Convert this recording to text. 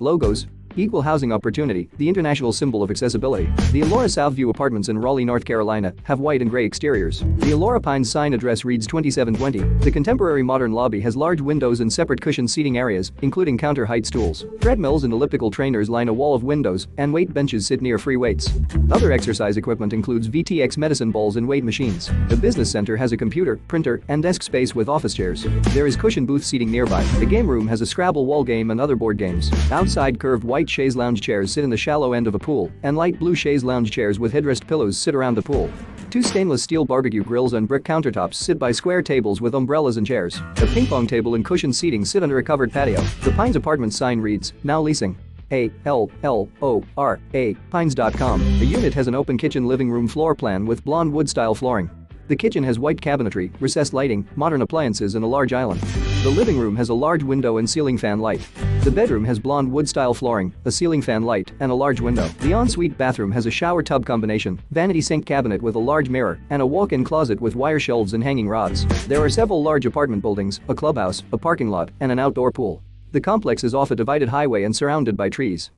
Logos. Equal housing opportunity, the international symbol of accessibility. The Allora Southview apartments in Raleigh, North Carolina, have white and gray exteriors. The Allora Pines sign address reads 2720. The contemporary modern lobby has large windows and separate cushioned seating areas, including counter-height stools. Treadmills and elliptical trainers line a wall of windows, and weight benches sit near free weights. Other exercise equipment includes VTX medicine balls and weight machines. The business center has a computer, printer, and desk space with office chairs. There is cushioned booth seating nearby. The game room has a Scrabble wall game and other board games. Outside, curved white chaise lounge chairs sit in the shallow end of a pool, and light blue chaise lounge chairs with headrest pillows sit around the pool. Two stainless steel barbecue grills and brick countertops sit by square tables with umbrellas and chairs. A ping pong table and cushioned seating sit under a covered patio. The Pines apartment sign reads, now leasing. Allora Pines.com. The unit has an open kitchen living room floor plan with blonde wood-style flooring. The kitchen has white cabinetry, recessed lighting, modern appliances and a large island. The living room has a large window and ceiling fan light. The bedroom has blonde wood-style flooring, a ceiling fan light, and a large window. The ensuite bathroom has a shower tub combination, vanity sink cabinet with a large mirror, and a walk-in closet with wire shelves and hanging rods. There are several large apartment buildings, a clubhouse, a parking lot, and an outdoor pool. The complex is off a divided highway and surrounded by trees.